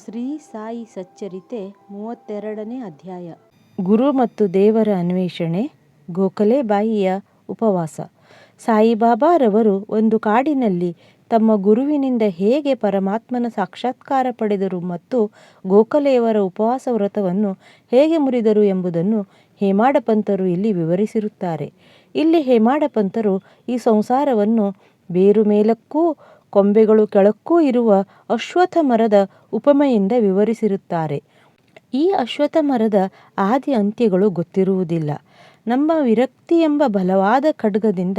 ಶ್ರೀ ಸಾಯಿ ಸಚ್ಚರಿತೆ 32ನೇ ಅಧ್ಯಾಯ. ಗುರು ಮತ್ತು ದೇವರ ಅನ್ವೇಷಣೆ. ಗೋಖಲೆ ಬಾಯಿಯ ಉಪವಾಸ. ಸಾಯಿಬಾಬಾರವರು ಒಂದು ಕಾಡಿನಲ್ಲಿ ತಮ್ಮ ಗುರುವಿನಿಂದ ಹೇಗೆ ಪರಮಾತ್ಮನ ಸಾಕ್ಷಾತ್ಕಾರ ಪಡೆದರು ಮತ್ತು ಗೋಖಲೆಯವರ ಉಪವಾಸ ವ್ರತವನ್ನು ಹೇಗೆ ಮುರಿದರು ಎಂಬುದನ್ನು ಹೇಮಾಡ ಪಂತರು ಇಲ್ಲಿ ವಿವರಿಸಿರುತ್ತಾರೆ. ಇಲ್ಲಿ ಹೇಮಾಡ ಪಂತರು ಈ ಸಂಸಾರವನ್ನು ಬೇರು ಮೇಲಕ್ಕೂ ಕೊಂಬೆಗಳು ಕೆಳಕ್ಕೂ ಇರುವ ಅಶ್ವತ್ಥ ಮರದ ಉಪಮೆಯಿಂದ ವಿವರಿಸಿರುತ್ತಾರೆ. ಈ ಅಶ್ವತ್ಥ ಮರದ ಆದಿ ಅಂತ್ಯಗಳು ಗೊತ್ತಿರುವುದಿಲ್ಲ. ನಮ್ಮ ವಿರಕ್ತಿ ಎಂಬ ಬಲವಾದ ಖಡ್ಗದಿಂದ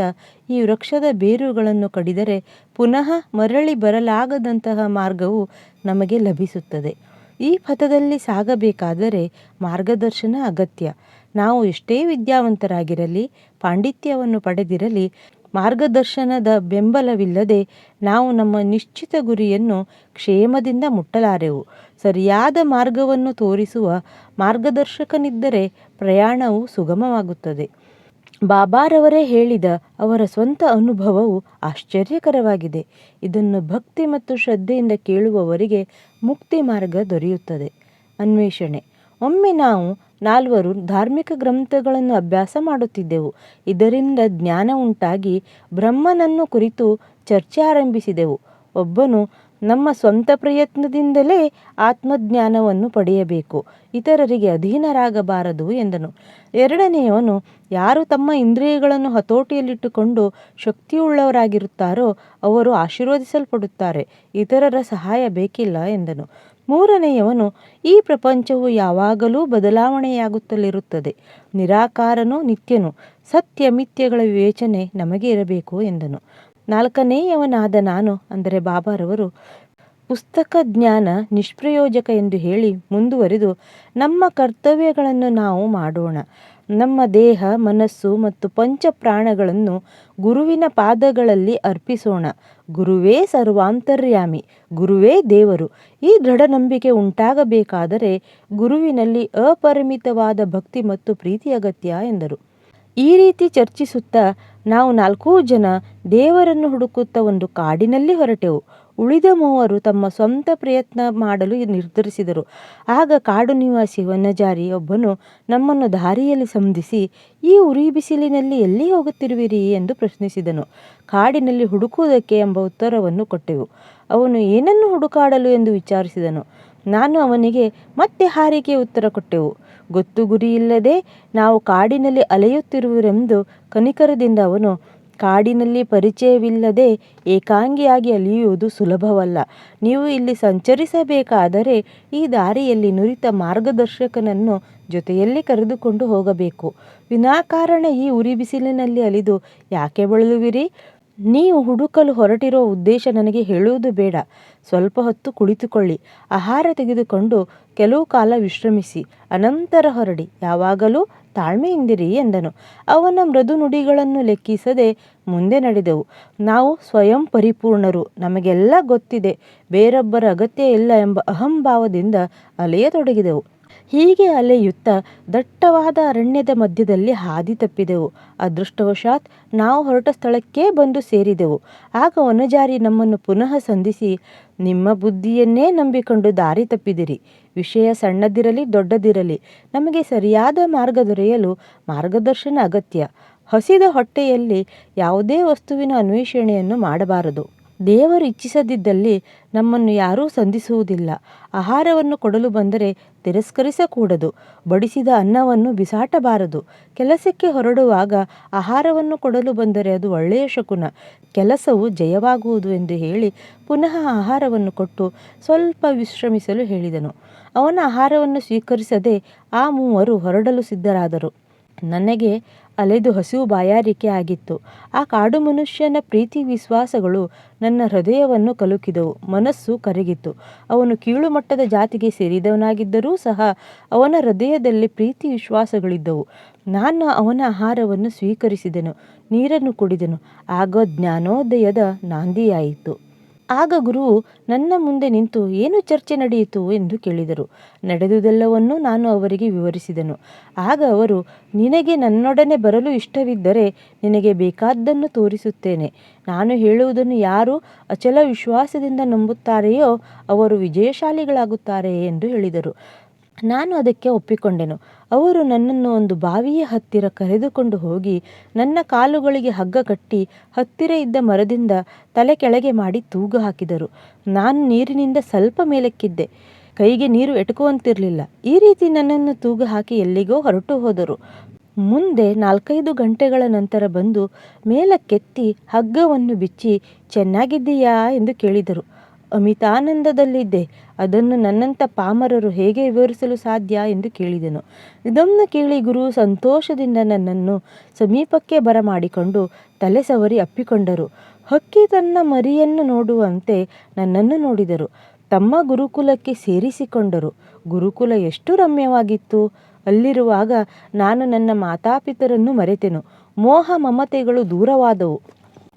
ಈ ವೃಕ್ಷದ ಬೇರುಗಳನ್ನು ಕಡಿದರೆ ಪುನಃ ಮರಳಿ ಬರಲಾಗದಂತಹ ಮಾರ್ಗವು ನಮಗೆ ಲಭಿಸುತ್ತದೆ. ಈ ಪಥದಲ್ಲಿ ಸಾಗಬೇಕಾದರೆ ಮಾರ್ಗದರ್ಶನ ಅಗತ್ಯ. ನಾವು ಎಷ್ಟೇ ವಿದ್ಯಾವಂತರಾಗಿರಲಿ, ಪಾಂಡಿತ್ಯವನ್ನು ಪಡೆದಿರಲಿ, ಮಾರ್ಗದರ್ಶನದ ಬೆಂಬಲವಿಲ್ಲದೆ ನಾವು ನಮ್ಮ ನಿಶ್ಚಿತ ಗುರಿಯನ್ನು ಕ್ಷೇಮದಿಂದ ಮುಟ್ಟಲಾರೆವು. ಸರಿಯಾದ ಮಾರ್ಗವನ್ನು ತೋರಿಸುವ ಮಾರ್ಗದರ್ಶಕನಿದ್ದರೆ ಪ್ರಯಾಣವು ಸುಗಮವಾಗುತ್ತದೆ. ಬಾಬಾರವರೇ ಹೇಳಿದ ಅವರ ಸ್ವಂತ ಅನುಭವವು ಆಶ್ಚರ್ಯಕರವಾಗಿದೆ. ಇದನ್ನು ಭಕ್ತಿ ಮತ್ತು ಶ್ರದ್ಧೆಯಿಂದ ಕೇಳುವವರಿಗೆ ಮುಕ್ತಿ ಮಾರ್ಗ ದೊರೆಯುತ್ತದೆ. ಅನ್ವೇಷಣೆ. ಒಮ್ಮೆ ನಾವು ನಾಲ್ವರು ಧಾರ್ಮಿಕ ಗ್ರಂಥಗಳನ್ನು ಅಭ್ಯಾಸ ಮಾಡುತ್ತಿದ್ದೆವು. ಇದರಿಂದ ಜ್ಞಾನ ಉಂಟಾಗಿ ಬ್ರಹ್ಮನನ್ನು ಕುರಿತು ಚರ್ಚೆ ಆರಂಭಿಸಿದೆವು. ಒಬ್ಬನು ನಮ್ಮ ಸ್ವಂತ ಪ್ರಯತ್ನದಿಂದಲೇ ಆತ್ಮಜ್ಞಾನವನ್ನು ಪಡೆಯಬೇಕು, ಇತರರಿಗೆ ಅಧೀನರಾಗಬಾರದು ಎಂದನು. ಎರಡನೆಯವನು ಯಾರು ತಮ್ಮ ಇಂದ್ರಿಯಗಳನ್ನು ಹತೋಟಿಯಲ್ಲಿಟ್ಟುಕೊಂಡು ಶಕ್ತಿಯುಳ್ಳವರಾಗಿರುತ್ತಾರೋ ಅವರು ಆಶೀರ್ವದಿಸಲ್ಪಡುತ್ತಾರೆ, ಇತರರ ಸಹಾಯ ಬೇಕಿಲ್ಲ ಎಂದನು. ಮೂರನೆಯವನು ಈ ಪ್ರಪಂಚವು ಯಾವಾಗಲೂ ಬದಲಾವಣೆಯಾಗುತ್ತಲಿರುತ್ತದೆ, ನಿರಾಕಾರನು ನಿತ್ಯನು, ಸತ್ಯ ಮಿಥ್ಯಗಳ ವಿವೇಚನೆ ನಮಗೆ ಇರಬೇಕು ಎಂದನು. ನಾಲ್ಕನೆಯವನಾದ ನಾನು ಅಂದರೆ ಬಾಬಾರವರು ಪುಸ್ತಕ ಜ್ಞಾನ ನಿಷ್ಪ್ರಯೋಜಕ ಎಂದು ಹೇಳಿ ಮುಂದುವರಿದು, ನಮ್ಮ ಕರ್ತವ್ಯಗಳನ್ನು ನಾವು ಮಾಡೋಣ. ನಮ್ಮ ದೇಹ, ಮನಸ್ಸು ಮತ್ತು ಪಂಚ ಪ್ರಾಣಗಳನ್ನು ಗುರುವಿನ ಪಾದಗಳಲ್ಲಿ ಅರ್ಪಿಸೋಣ. ಗುರುವೇ ಸರ್ವಾಂತರ್ಯಾಮಿ, ಗುರುವೇ ದೇವರು. ಈ ದೃಢ ನಂಬಿಕೆ ಉಂಟಾಗಬೇಕಾದರೆ ಗುರುವಿನಲ್ಲಿ ಅಪರಿಮಿತವಾದ ಭಕ್ತಿ ಮತ್ತು ಪ್ರೀತಿ ಅಗತ್ಯ ಎಂದರು. ಈ ರೀತಿ ಚರ್ಚಿಸುತ್ತಾ ನಾವು 4 ಜನ ದೇವರನ್ನು ಹುಡುಕುತ್ತಾ ಒಂದು ಕಾಡಿನಲ್ಲಿ ಹೊರಟೆವು. ಉಳಿದ 3 ತಮ್ಮ ಸ್ವಂತ ಪ್ರಯತ್ನ ಮಾಡಲು ನಿರ್ಧರಿಸಿದರು. ಆಗ ಕಾಡು ನಿವಾಸಿ ವನಜಾರಿ ಒಬ್ಬನು ನಮ್ಮನ್ನು ದಾರಿಯಲ್ಲಿ ಸಂಧಿಸಿ, ಈ ಉರಿ ಬಿಸಿಲಿನಲ್ಲಿ ಎಲ್ಲಿ ಹೋಗುತ್ತಿರುವಿರಿ ಎಂದು ಪ್ರಶ್ನಿಸಿದನು. ಕಾಡಿನಲ್ಲಿ ಹುಡುಕುವುದಕ್ಕೆ ಎಂಬ ಉತ್ತರವನ್ನು ಕೊಟ್ಟೆವು. ಅವನು ಏನನ್ನು ಹುಡುಕಾಡಲು ಎಂದು ವಿಚಾರಿಸಿದನು. ನಾನು ಅವನಿಗೆ ಮತ್ತೆ ಹಾರಿಕೆಯ ಉತ್ತರ ಕೊಟ್ಟೆವು. ಗೊತ್ತು ಗುರಿಯಿಲ್ಲದೆ ನಾವು ಕಾಡಿನಲ್ಲಿ ಅಲೆಯುತ್ತಿರುವೆಂದು ಕನಿಕರದಿಂದ ಅವನು, ಕಾಡಿನಲ್ಲಿ ಪರಿಚಯವಿಲ್ಲದೆ ಏಕಾಂಗಿಯಾಗಿ ಅಲಿಯುವುದು ಸುಲಭವಲ್ಲ. ನೀವು ಇಲ್ಲಿ ಸಂಚರಿಸಬೇಕಾದರೆ ಈ ದಾರಿಯಲ್ಲಿ ನುರಿತ ಮಾರ್ಗದರ್ಶಕನನ್ನು ಜೊತೆಯಲ್ಲಿ ಕರೆದುಕೊಂಡು ಹೋಗಬೇಕು. ವಿನಾಕಾರಣ ಈ ಉರಿ ಬಿಸಿಲಿನಲ್ಲಿ ಅಲಿದು ಯಾಕೆ ಬಳಲುವಿರಿ? ನೀವು ಹುಡುಕಲು ಹೊರಟಿರುವ ಉದ್ದೇಶ ನನಗೆ ಹೇಳುವುದು ಬೇಡ. ಸ್ವಲ್ಪ ಹೊತ್ತು ಕುಳಿತುಕೊಳ್ಳಿ, ಆಹಾರ ತೆಗೆದುಕೊಂಡು ಕೆಲವು ಕಾಲ ವಿಶ್ರಮಿಸಿ, ಅನಂತರ ಹೊರಡಿ. ಯಾವಾಗಲೂ ತಾಳ್ಮೆಯಿಂದಿರಿ ಎಂದನು. ಅವನ ಮೃದು ನುಡಿಗಳನ್ನು ಲೆಕ್ಕಿಸದೆ ಮುಂದೆ ನಡೆದೆವು. ನಾವು ಸ್ವಯಂ ಪರಿಪೂರ್ಣರು, ನಮಗೆಲ್ಲ ಗೊತ್ತಿದೆ, ಬೇರೊಬ್ಬರ ಅಗತ್ಯ ಇಲ್ಲ ಎಂಬ ಅಹಂಭಾವದಿಂದ ಅಲೆಯತೊಡಗಿದೆವು. ಹೀಗೆ ಅಲೆಯುತ್ತಾ ದಟ್ಟವಾದ ಅರಣ್ಯದ ಮಧ್ಯದಲ್ಲಿ ಹಾದಿ ತಪ್ಪಿದೆವು. ಅದೃಷ್ಟವಶಾತ್ ನಾವು ಹೊರಟ ಸ್ಥಳಕ್ಕೇ ಬಂದು ಸೇರಿದೆವು. ಆಗ ವನಜಾರಿ ನಮ್ಮನ್ನು ಪುನಃ ಸಂಧಿಸಿ, ನಿಮ್ಮ ಬುದ್ಧಿಯನ್ನೇ ನಂಬಿಕೊಂಡು ದಾರಿ ತಪ್ಪಿದಿರಿ. ವಿಷಯ ಸಣ್ಣದಿರಲಿ ದೊಡ್ಡದಿರಲಿ, ನಮಗೆ ಸರಿಯಾದ ಮಾರ್ಗ ದೊರೆಯಲು ಮಾರ್ಗದರ್ಶನ ಅಗತ್ಯ. ಹಸಿದ ಹೊಟ್ಟೆಯಲ್ಲಿ ಯಾವುದೇ ವಸ್ತುವಿನ ಅನ್ವೇಷಣೆಯನ್ನು ಮಾಡಬಾರದು. ದೇವರು ಇಚ್ಛಿಸದಿದ್ದಲ್ಲಿ ನಮ್ಮನ್ನು ಯಾರೂ ಸಂಧಿಸುವುದಿಲ್ಲ. ಆಹಾರವನ್ನು ಕೊಡಲು ಬಂದರೆ ತಿರಸ್ಕರಿಸಕೂಡದು. ಬಡಿಸಿದ ಅನ್ನವನ್ನು ಬಿಸಾಟಬಾರದು. ಕೆಲಸಕ್ಕೆ ಹೊರಡುವಾಗ ಆಹಾರವನ್ನು ಕೊಡಲು ಬಂದರೆ ಅದು ಒಳ್ಳೆಯ ಶಕುನ, ಕೆಲಸವು ಜಯವಾಗುವುದು ಎಂದು ಹೇಳಿ ಪುನಃ ಆಹಾರವನ್ನು ಕೊಟ್ಟು ಸ್ವಲ್ಪ ವಿಶ್ರಮಿಸಲು ಹೇಳಿದನು. ಅವನ ಆಹಾರವನ್ನು ಸ್ವೀಕರಿಸದೆ ಆ 3 ಹೊರಡಲು ಸಿದ್ಧರಾದರು. ನನಗೆ ಅಲೆದು ಹಸಿವು ಬಾಯಾರಿಕೆ ಆಗಿತ್ತು. ಆ ಕಾಡು ಮನುಷ್ಯನ ಪ್ರೀತಿ ವಿಶ್ವಾಸಗಳು ನನ್ನ ಹೃದಯವನ್ನು ಕಲುಕಿದವು. ಮನಸ್ಸು ಕರಗಿತು. ಅವನು ಕೀಳು ಮಟ್ಟದ ಜಾತಿಗೆ ಸೇರಿದವನಾಗಿದ್ದರೂ ಸಹ ಅವನ ಹೃದಯದಲ್ಲಿ ಪ್ರೀತಿ ವಿಶ್ವಾಸಗಳಿದ್ದವು. ನಾನು ಅವನ ಆಹಾರವನ್ನು ಸ್ವೀಕರಿಸಿದೆನು, ನೀರನ್ನು ಕುಡಿದೆನು. ಆಗ ಜ್ಞಾನೋದಯದ ನಾಂದಿಯಾಯಿತು. ಆಗ ಗುರುವು ನನ್ನ ಮುಂದೆ ನಿಂತು ಏನು ಚರ್ಚೆ ನಡೆಯಿತು ಎಂದು ಕೇಳಿದರು. ನಡೆದುದೆಲ್ಲವನ್ನೂ ನಾನು ಅವರಿಗೆ ವಿವರಿಸಿದೆನು. ಆಗ ಅವರು, ನಿನಗೆ ನನ್ನೊಡನೆ ಬರಲು ಇಷ್ಟವಿದ್ದರೆ ನಿನಗೆ ಬೇಕಾದ್ದನ್ನು ತೋರಿಸುತ್ತೇನೆ. ನಾನು ಹೇಳುವುದನ್ನು ಯಾರು ಅಚಲ ವಿಶ್ವಾಸದಿಂದ ನಂಬುತ್ತಾರೆಯೋ ಅವರು ವಿಜಯಶಾಲಿಗಳಾಗುತ್ತಾರೆ ಎಂದು ಹೇಳಿದರು. ನಾನು ಅದಕ್ಕೆ ಒಪ್ಪಿಕೊಂಡೆನು. ಅವರು ನನ್ನನ್ನು ಒಂದು ಬಾವಿಯ ಹತ್ತಿರ ಕರೆದುಕೊಂಡು ಹೋಗಿ ನನ್ನ ಕಾಲುಗಳಿಗೆ ಹಗ್ಗ ಕಟ್ಟಿ ಹತ್ತಿರ ಇದ್ದ ಮರದಿಂದ ತಲೆ ಕೆಳಗೆ ಮಾಡಿ ತೂಗು ಹಾಕಿದರು. ನಾನು ನೀರಿನಿಂದ ಸ್ವಲ್ಪ ಮೇಲಕ್ಕಿದ್ದೆ. ಕೈಗೆ ನೀರು ಎಟುಕುವಂತಿರಲಿಲ್ಲ. ಈ ರೀತಿ ನನ್ನನ್ನು ತೂಗು ಹಾಕಿ ಎಲ್ಲಿಗೋ ಹೊರಟು ಹೋದರು. ಮುಂದೆ 4-5 ಗಂಟೆಗಳ ನಂತರ ಬಂದು ಮೇಲಕ್ಕೆತ್ತಿ ಹಗ್ಗವನ್ನು ಬಿಚ್ಚಿ, ಚೆನ್ನಾಗಿದ್ದೀಯಾ ಎಂದು ಕೇಳಿದರು. ಅಮಿತಾನಂದದಲ್ಲಿದ್ದೆ. ಅದನ್ನು ನನ್ನಂಥ ಪಾಮರರು ಹೇಗೆ ವಿವರಿಸಲು ಸಾಧ್ಯ ಎಂದು ಕೇಳಿದೆನು. ಇದನ್ನು ಕೇಳಿ ಗುರು ಸಂತೋಷದಿಂದ ನನ್ನನ್ನು ಸಮೀಪಕ್ಕೆ ಬರಮಾಡಿಕೊಂಡು ತಲೆ ಸವರಿ ಅಪ್ಪಿಕೊಂಡರು. ಹಕ್ಕಿ ತನ್ನ ಮರಿಯನ್ನು ನೋಡುವಂತೆ ನನ್ನನ್ನು ನೋಡಿದರು. ತಮ್ಮ ಗುರುಕುಲಕ್ಕೆ ಸೇರಿಸಿಕೊಂಡರು. ಗುರುಕುಲ ಎಷ್ಟು ರಮ್ಯವಾಗಿತ್ತು! ಅಲ್ಲಿರುವಾಗ ನಾನು ನನ್ನ ಮಾತಾಪಿತರನ್ನು ಮರೆತೆನು. ಮೋಹ ಮಮತೆಗಳು ದೂರವಾದವು.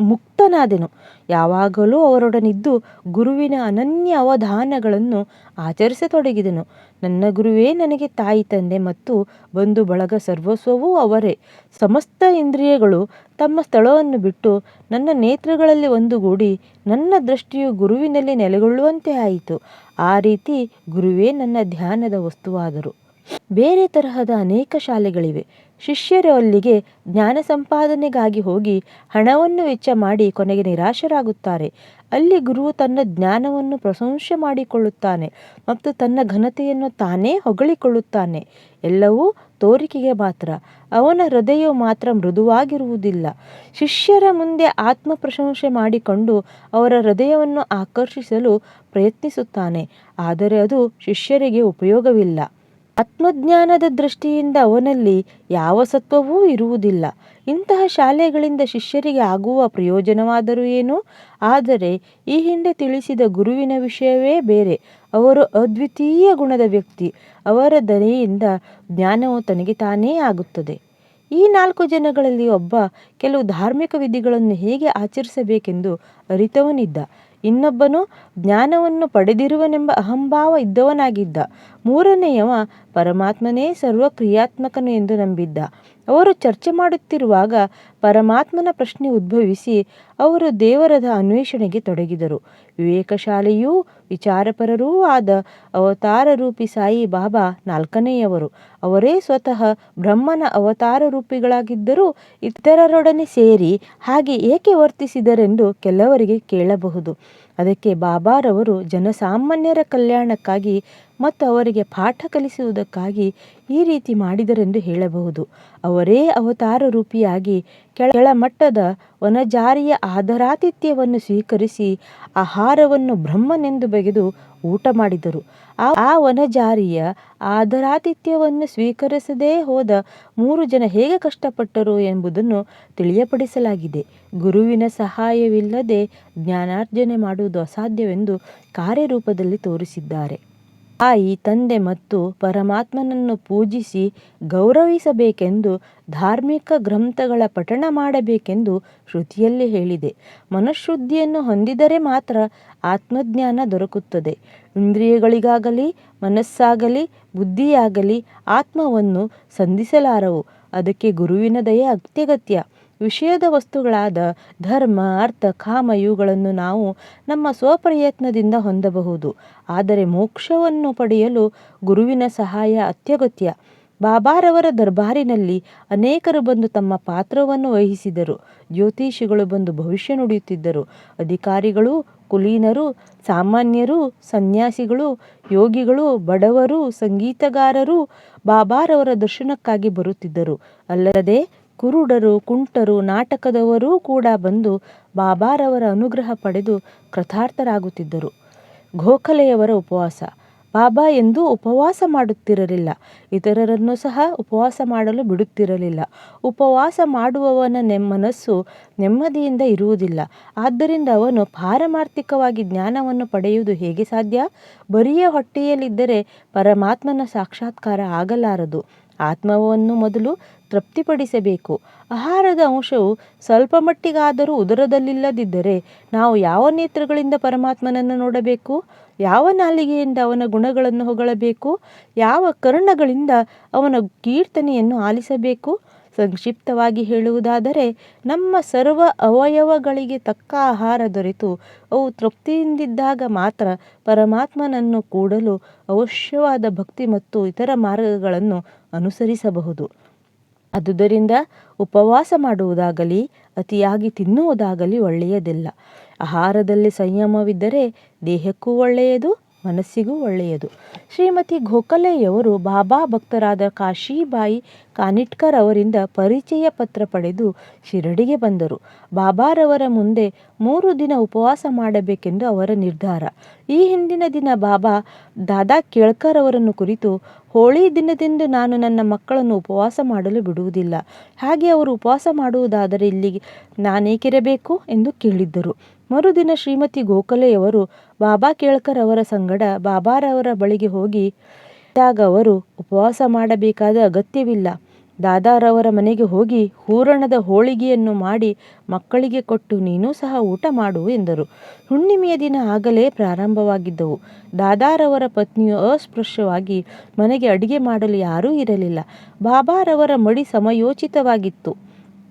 ಮುಕ್ತನಾದೆನು. ಯಾವಾಗಲೂ ಅವರೊಡನಿದ್ದು ಗುರುವಿನ ಅನನ್ಯ ಅವಧಾನಗಳನ್ನು ಆಚರಿಸತೊಡಗಿದೆನು. ನನ್ನ ಗುರುವೇ ನನಗೆ ತಾಯಿ ತಂದೆ ಮತ್ತು ಬಂಧು ಬಳಗ, ಸರ್ವಸ್ವವೂ ಅವರೇ. ಸಮಸ್ತ ಇಂದ್ರಿಯಗಳು ತಮ್ಮ ಸ್ಥಳವನ್ನು ಬಿಟ್ಟು ನನ್ನ ನೇತ್ರಗಳಲ್ಲಿ ಒಂದುಗೂಡಿ ನನ್ನ ದೃಷ್ಟಿಯು ಗುರುವಿನಲ್ಲಿ ನೆಲೆಗೊಳ್ಳುವಂತೆ ಆಯಿತು. ಆ ರೀತಿ ಗುರುವೇ ನನ್ನ ಧ್ಯಾನದ ವಸ್ತುವಾದರು. ಬೇರೆ ತರಹದ ಅನೇಕ ಶಾಲೆಗಳಿವೆ. ಶಿಷ್ಯರು ಅಲ್ಲಿಗೆ ಜ್ಞಾನ ಸಂಪಾದನೆಗಾಗಿ ಹೋಗಿ ಹಣವನ್ನು ವೆಚ್ಚ ಮಾಡಿ ಕೊನೆಗೆ ನಿರಾಶರಾಗುತ್ತಾರೆ. ಅಲ್ಲಿ ಗುರುವು ತನ್ನ ಜ್ಞಾನವನ್ನು ಪ್ರಶಂಸೆ ಮಾಡಿಕೊಳ್ಳುತ್ತಾನೆ ಮತ್ತು ತನ್ನ ಘನತೆಯನ್ನು ತಾನೇ ಹೊಗಳಿಕೊಳ್ಳುತ್ತಾನೆ. ಎಲ್ಲವೂ ತೋರಿಕೆಗೆ ಮಾತ್ರ. ಅವನ ಹೃದಯವು ಮಾತ್ರ ಮೃದುವಾಗಿರುವುದಿಲ್ಲ. ಶಿಷ್ಯರ ಮುಂದೆ ಆತ್ಮ ಪ್ರಶಂಸೆ ಮಾಡಿಕೊಂಡು ಅವರ ಹೃದಯವನ್ನು ಆಕರ್ಷಿಸಲು ಪ್ರಯತ್ನಿಸುತ್ತಾನೆ. ಆದರೆ ಅದು ಶಿಷ್ಯರಿಗೆ ಉಪಯೋಗವಿಲ್ಲ. ಆತ್ಮಜ್ಞಾನದ ದೃಷ್ಟಿಯಿಂದ ಅವನಲ್ಲಿ ಯಾವ ಸತ್ವವೂ ಇರುವುದಿಲ್ಲ. ಇಂತಹ ಶಾಲೆಗಳಿಂದ ಶಿಷ್ಯರಿಗೆ ಆಗುವ ಪ್ರಯೋಜನವಾದರೂ ಏನು? ಆದರೆ ಈ ಹಿಂದೆ ತಿಳಿಸಿದ ಗುರುವಿನ ವಿಷಯವೇ ಬೇರೆ. ಅವರು ಅದ್ವಿತೀಯ ಗುಣದ ವ್ಯಕ್ತಿ. ಅವರ ದಯೆಯಿಂದ ಜ್ಞಾನವು ತನಗೆ ತಾನೇ ಆಗುತ್ತದೆ. ಈ 4 ಜನಗಳಲ್ಲಿ ಒಬ್ಬ ಕೆಲವು ಧಾರ್ಮಿಕ ವಿಧಿಗಳನ್ನು ಹೇಗೆ ಆಚರಿಸಬೇಕೆಂದು ಅರಿತವನಿದ್ದ. ಇನ್ನೊಬ್ಬನು ಜ್ಞಾನವನ್ನು ಪಡೆದಿರುವನೆಂಬ ಅಹಂಭಾವ ಇದ್ದವನಾಗಿದ್ದ. ಮೂರನೆಯವ ಪರಮಾತ್ಮನೇ ಸರ್ವಕ್ರಿಯಾತ್ಮಕನು ಎಂದು ನಂಬಿದ್ದ. ಅವರು ಚರ್ಚೆ ಮಾಡುತ್ತಿರುವಾಗ ಪರಮಾತ್ಮನ ಪ್ರಶ್ನೆ ಉದ್ಭವಿಸಿ ಅವರು ದೇವರದ ಅನ್ವೇಷಣೆಗೆ ತೊಡಗಿದರು. ವಿವೇಕಶಾಲಿಯೂ ವಿಚಾರಪರರೂ ಆದ ಅವತಾರ ರೂಪಿ ಸಾಯಿ ಬಾಬಾ 4ನೆಯವರು. ಅವರೇ ಸ್ವತಃ ಬ್ರಹ್ಮನ ಅವತಾರ ರೂಪಿಗಳಾಗಿದ್ದರೂ ಇತರರೊಡನೆ ಸೇರಿ ಹಾಗೆ ಏಕೆ ವರ್ತಿಸಿದರೆಂದು ಕೆಲವರಿಗೆ ಕೇಳಬಹುದು. ಅದಕ್ಕೆ ಬಾಬಾರವರು ಜನಸಾಮಾನ್ಯರ ಕಲ್ಯಾಣಕ್ಕಾಗಿ ಮತ್ತು ಅವರಿಗೆ ಪಾಠ ಕಲಿಸುವುದಕ್ಕಾಗಿ ಈ ರೀತಿ ಮಾಡಿದರೆಂದು ಹೇಳಬಹುದು. ಅವರೇ ಅವತಾರ ರೂಪಿಯಾಗಿ ಕೆಳಮಟ್ಟದ ವನಜಾರಿಯ ಆದರಾತಿಥ್ಯವನ್ನು ಸ್ವೀಕರಿಸಿ ಆಹಾರವನ್ನು ಬ್ರಹ್ಮನೆಂದು ಬಗೆದು ಊಟ ಮಾಡಿದರು. ಆ ವನಜಾರಿಯ ಆದರಾತಿಥ್ಯವನ್ನು ಸ್ವೀಕರಿಸದೇ ಹೋದ 3 ಜನ ಹೇಗೆ ಕಷ್ಟಪಟ್ಟರು ಎಂಬುದನ್ನು ತಿಳಿಯಪಡಿಸಲಾಗಿದೆ. ಗುರುವಿನ ಸಹಾಯವಿಲ್ಲದೆ ಜ್ಞಾನಾರ್ಜನೆ ಮಾಡುವುದು ಅಸಾಧ್ಯವೆಂದು ಕಾರ್ಯರೂಪದಲ್ಲಿ ತೋರಿಸಿದ್ದಾರೆ. ತಾಯಿ ತಂದೆ ಮತ್ತು ಪರಮಾತ್ಮನನ್ನು ಪೂಜಿಸಿ ಗೌರವಿಸಬೇಕೆಂದು ಧಾರ್ಮಿಕ ಗ್ರಂಥಗಳ ಪಠಣ ಮಾಡಬೇಕೆಂದು ಶ್ರುತಿಯಲ್ಲಿ ಹೇಳಿದೆ. ಮನಃಶುದ್ಧಿಯನ್ನು ಹೊಂದಿದರೆ ಮಾತ್ರ ಆತ್ಮಜ್ಞಾನ ದೊರಕುತ್ತದೆ. ಇಂದ್ರಿಯಗಳಿಗಾಗಲಿ ಮನಸ್ಸಾಗಲಿ ಬುದ್ಧಿಯಾಗಲಿ ಆತ್ಮವನ್ನು ಸಂಧಿಸಲಾರವು. ಅದಕ್ಕೆ ಗುರುವಿನ ದಯೆ ಅತ್ಯಗತ್ಯ. ವಿಷಯದ ವಸ್ತುಗಳಾದ ಧರ್ಮ, ಅರ್ಥ, ಕಾಮ ಇವುಗಳನ್ನು ನಾವು ನಮ್ಮ ಸ್ವಪ್ರಯತ್ನದಿಂದ ಹೊಂದಬಹುದು. ಆದರೆ ಮೋಕ್ಷವನ್ನು ಪಡೆಯಲು ಗುರುವಿನ ಸಹಾಯ ಅತ್ಯಗತ್ಯ. ಬಾಬಾರವರ ದರ್ಬಾರಿನಲ್ಲಿ ಅನೇಕರು ಬಂದು ತಮ್ಮ ಪಾತ್ರವನ್ನು ವಹಿಸಿದರು. ಜ್ಯೋತಿಷಿಗಳು ಬಂದು ಭವಿಷ್ಯ ನುಡಿಯುತ್ತಿದ್ದರು. ಅಧಿಕಾರಿಗಳು, ಕುಲೀನರು, ಸಾಮಾನ್ಯರು, ಸನ್ಯಾಸಿಗಳು, ಯೋಗಿಗಳು, ಬಡವರು, ಸಂಗೀತಗಾರರು ಬಾಬಾರವರ ದರ್ಶನಕ್ಕಾಗಿ ಬರುತ್ತಿದ್ದರು. ಅಲ್ಲದೆ ಕುರುಡರು, ಕುಂಟರು, ನಾಟಕದವರೂ ಕೂಡ ಬಂದು ಬಾಬಾರವರ ಅನುಗ್ರಹ ಪಡೆದು ಕೃತಾರ್ಥರಾಗುತ್ತಿದ್ದರು. ಗೋಖಲೆಯವರ ಉಪವಾಸ. ಬಾಬಾ ಎಂದೂ ಉಪವಾಸ ಮಾಡುತ್ತಿರಲಿಲ್ಲ. ಇತರರನ್ನು ಸಹ ಉಪವಾಸ ಮಾಡಲು ಬಿಡುತ್ತಿರಲಿಲ್ಲ. ಉಪವಾಸ ಮಾಡುವವನ ಮನಸ್ಸು ನೆಮ್ಮದಿಯಿಂದ ಇರುವುದಿಲ್ಲ. ಆದ್ದರಿಂದ ಅವನು ಪಾರಮಾರ್ಥಿಕವಾಗಿ ಜ್ಞಾನವನ್ನು ಪಡೆಯುವುದು ಹೇಗೆ ಸಾಧ್ಯ? ಬರಿಯ ಹೊಟ್ಟೆಯಲ್ಲಿದ್ದರೆ ಪರಮಾತ್ಮನ ಸಾಕ್ಷಾತ್ಕಾರ ಆಗಲಾರದು. ಆತ್ಮವನ್ನು ಮೊದಲು ತೃಪ್ತಿಪಡಿಸಬೇಕು. ಆಹಾರದ ಅಂಶವು ಸ್ವಲ್ಪ ಮಟ್ಟಿಗಾದರೂ ಉದರದಲ್ಲಿಲ್ಲದಿದ್ದರೆ ನಾವು ಯಾವ ನೇತ್ರಗಳಿಂದ ಪರಮಾತ್ಮನನ್ನು ನೋಡಬೇಕು? ಯಾವ ನಾಲಿಗೆಯಿಂದ ಅವನ ಗುಣಗಳನ್ನು ಹೊಗಳಬೇಕು? ಯಾವ ಕರ್ಣಗಳಿಂದ ಅವನ ಕೀರ್ತನೆಯನ್ನು ಆಲಿಸಬೇಕು? ಸಂಕ್ಷಿಪ್ತವಾಗಿ ಹೇಳುವುದಾದರೆ, ನಮ್ಮ ಸರ್ವ ಅವಯವಗಳಿಗೆ ತಕ್ಕ ಆಹಾರ ದೊರೆತು ಅವು ತೃಪ್ತಿಯಿಂದಿದ್ದಾಗ ಮಾತ್ರ ಪರಮಾತ್ಮನನ್ನು ಕೂಡಲು ಅವಶ್ಯವಾದ ಭಕ್ತಿ ಮತ್ತು ಇತರ ಮಾರ್ಗಗಳನ್ನು ಅನುಸರಿಸಬಹುದು. ಆದುದರಿಂದ ಉಪವಾಸ ಮಾಡುವುದಾಗಲಿ ಅತಿಯಾಗಿ ತಿನ್ನುವುದಾಗಲಿ ಒಳ್ಳೆಯದಿಲ್ಲ. ಆಹಾರದಲ್ಲಿ ಸಂಯಮವಿದ್ದರೆ ದೇಹಕ್ಕೂ ಒಳ್ಳೆಯದು, ಮನಸ್ಸಿಗೂ ಒಳ್ಳೆಯದು. ಶ್ರೀಮತಿ ಗೋಖಲೆಯವರು ಬಾಬಾ ಭಕ್ತರಾದ ಕಾಶೀಬಾಯಿ ಕಾನಿಟ್ಕರ್ ಅವರಿಂದ ಪರಿಚಯ ಪತ್ರ ಪಡೆದು ಶಿರಡಿಗೆ ಬಂದರು. ಬಾಬಾರವರ ಮುಂದೆ 3 ದಿನ ಉಪವಾಸ ಮಾಡಬೇಕೆಂದು ಅವರ ನಿರ್ಧಾರ. ಈ ಹಿಂದಿನ ದಿನ ಬಾಬಾ ದಾದಾ ಕೇಳ್ಕರ್ ಅವರನ್ನು ಕುರಿತು, ಹೋಳಿ ದಿನದಂದು ನಾನು ನನ್ನ ಮಕ್ಕಳನ್ನು ಉಪವಾಸ ಮಾಡಲು ಬಿಡುವುದಿಲ್ಲ. ಹಾಗೆ ಅವರು ಉಪವಾಸ ಮಾಡುವುದಾದರೆ ಇಲ್ಲಿಗೆ ನಾನೇಕಿರಬೇಕು ಎಂದು ಕೇಳಿದ್ದರು. ಮರುದಿನ ಶ್ರೀಮತಿ ಗೋಖಲೆಯವರು ಬಾಬಾ ಕೇಳ್ಕರ್ ಅವರ ಸಂಗಡ ಬಾಬಾರವರ ಬಳಿಗೆ ಹೋಗಿ ಇದ್ದಾಗ ಅವರು ಉಪವಾಸ ಮಾಡಬೇಕಾದ ಅಗತ್ಯವಿಲ್ಲ. ದಾದಾರವರ ಮನೆಗೆ ಹೋಗಿ ಹೂರಣದ ಹೋಳಿಗೆಯನ್ನು ಮಾಡಿ ಮಕ್ಕಳಿಗೆ ಕೊಟ್ಟು ನೀನೂ ಸಹ ಊಟ ಮಾಡು ಎಂದರು. ಹುಣ್ಣಿಮೆಯ ದಿನ ಆಗಲೇ ಪ್ರಾರಂಭವಾಗಿದ್ದವು. ದಾದಾರವರ ಪತ್ನಿಯು ಅಸ್ಪೃಶ್ಯವಾಗಿ ಮನೆಗೆ ಅಡಿಗೆ ಮಾಡಲು ಯಾರೂ ಇರಲಿಲ್ಲ. ಬಾಬಾರವರ ಮಡಿ ಸಮಯೋಚಿತವಾಗಿತ್ತು.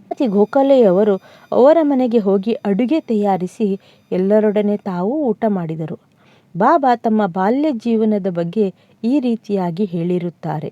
ಶ್ರೀಮತಿ ಗೋಖಲೆಯವರು ಅವರ ಮನೆಗೆ ಹೋಗಿ ಅಡುಗೆ ತಯಾರಿಸಿ ಎಲ್ಲರೊಡನೆ ತಾವೂ ಊಟ ಮಾಡಿದರು. ಬಾಬಾ ತಮ್ಮ ಬಾಲ್ಯ ಜೀವನದ ಬಗ್ಗೆ ಈ ರೀತಿಯಾಗಿ ಹೇಳಿರುತ್ತಾರೆ.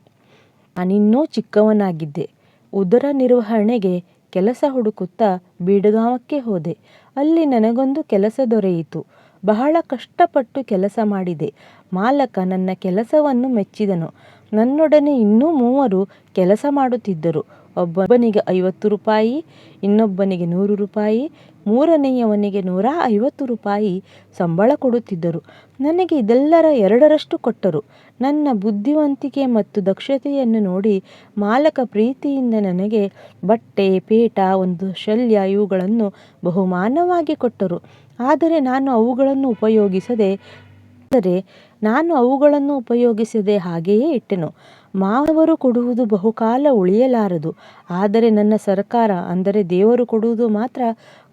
ನಾನಿನ್ನೂ ಚಿಕ್ಕವನಾಗಿದ್ದೆ. ಉದರ ನಿರ್ವಹಣೆಗೆ ಕೆಲಸ ಹುಡುಕುತ್ತಾ ಬೀಡಗಾಂವಕ್ಕೆ ಹೋದೆ. ಅಲ್ಲಿ ನನಗೊಂದು ಕೆಲಸ ದೊರೆಯಿತು. ಬಹಳ ಕಷ್ಟಪಟ್ಟು ಕೆಲಸ ಮಾಡಿದೆ. ಮಾಲಕ ನನ್ನ ಕೆಲಸವನ್ನು ಮೆಚ್ಚಿದನು. ನನ್ನೊಡನೆ ಇನ್ನೂ 3 ಕೆಲಸ ಮಾಡುತ್ತಿದ್ದರು. ಒಬ್ಬನಿಗೆ 50 ರೂಪಾಯಿ, ಇನ್ನೊಬ್ಬನಿಗೆ 100 ರೂಪಾಯಿ, ಮೂರನೆಯವನಿಗೆ 150 ರೂಪಾಯಿ ಸಂಬಳ ಕೊಡುತ್ತಿದ್ದರು. ನನಗೆ ಇದೆಲ್ಲರ 2ರಷ್ಟು ಕೊಟ್ಟರು. ನನ್ನ ಬುದ್ಧಿವಂತಿಕೆ ಮತ್ತು ದಕ್ಷತೆಯನ್ನು ನೋಡಿ ಮಾಲಕ ಪ್ರೀತಿಯಿಂದ ನನಗೆ ಬಟ್ಟೆ, ಪೇಟ, ಒಂದು ಶಲ್ಯ ಇವುಗಳನ್ನು ಬಹುಮಾನವಾಗಿ ಕೊಟ್ಟರು. ಆದರೆ ನಾನು ಅವುಗಳನ್ನು ಉಪಯೋಗಿಸದೆ ಹಾಗೆಯೇ ಇಟ್ಟೆನು. ಮಾವರು ಕೊಡುವುದು ಬಹುಕಾಲ ಉಳಿಯಲಾರದು. ಆದರೆ ನನ್ನ ಸರ್ಕಾರ ಅಂದರೆ ದೇವರು ಕೊಡುವುದು ಮಾತ್ರ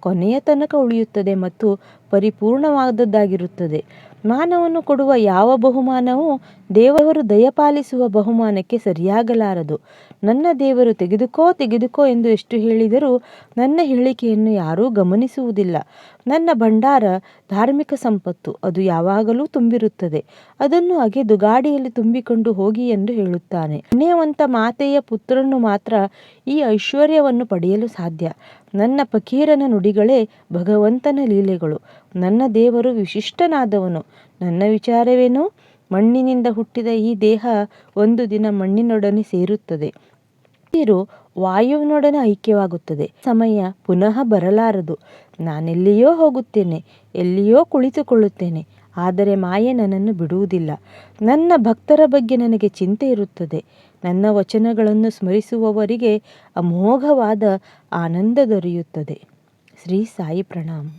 ಕೊನೆಯ ತನಕ ಉಳಿಯುತ್ತದೆ ಮತ್ತು ಪರಿಪೂರ್ಣವಾದದ್ದಾಗಿರುತ್ತದೆ. ಮಾನವನು ಕೊಡುವ ಯಾವ ಬಹುಮಾನವೂ ದೇವರು ದಯಪಾಲಿಸುವ ಬಹುಮಾನಕ್ಕೆ ಸರಿಯಾಗಲಾರದು. ನನ್ನ ದೇವರು ತೆಗೆದುಕೋ ಎಂದು ಎಷ್ಟು ಹೇಳಿದರೂ ನನ್ನ ಹೇಳಿಕೆಯನ್ನು ಯಾರೂ ಗಮನಿಸುವುದಿಲ್ಲ. ನನ್ನ ಭಂಡಾರ ಧಾರ್ಮಿಕ ಸಂಪತ್ತು, ಅದು ಯಾವಾಗಲೂ ತುಂಬಿರುತ್ತದೆ. ಅದನ್ನು ಅಗೆದು ಗಾಡಿಯಲ್ಲಿ ತುಂಬಿಕೊಂಡು ಹೋಗಿ ಎಂದು ಹೇಳುತ್ತಾನೆ. ಪುಣ್ಯವಂತ ಮಾತೆಯ ಪುತ್ರನು ಮಾತ್ರ ಈ ಐಶ್ವರ್ಯವನ್ನು ಪಡೆಯಲು ಸಾಧ್ಯ. ನನ್ನ ಫಕೀರನ ನುಡಿಗಳೇ ಭಗವಂತನ ಲೀಲೆಗಳು. ನನ್ನ ದೇವರು ವಿಶಿಷ್ಟನಾದವನು. ನನ್ನ ವಿಚಾರವೇನು? ಮಣ್ಣಿನಿಂದ ಹುಟ್ಟಿದ ಈ ದೇಹ ಒಂದು ದಿನ ಮಣ್ಣಿನೊಡನೆ ಸೇರುತ್ತದೆ. ನೀರು ವಾಯುವಿನೊಡನೆ ಐಕ್ಯವಾಗುತ್ತದೆ. ಸಮಯ ಪುನಃ ಬರಲಾರದು. ನಾನೆಲ್ಲಿಯೋ ಹೋಗುತ್ತೇನೆ, ಎಲ್ಲಿಯೋ ಕುಳಿತುಕೊಳ್ಳುತ್ತೇನೆ. ಆದರೆ ಮಾಯೆ ನನ್ನನ್ನು ಬಿಡುವುದಿಲ್ಲ. ನನ್ನ ಭಕ್ತರ ಬಗ್ಗೆ ನನಗೆ ಚಿಂತೆ ಇರುತ್ತದೆ. ನನ್ನ ವಚನಗಳನ್ನು ಸ್ಮರಿಸುವವರಿಗೆ ಅಮೋಘವಾದ ಆನಂದ ದೊರೆಯುತ್ತದೆ. ಶ್ರೀ ಸಾಯಿ ಪ್ರಣಾಮ್.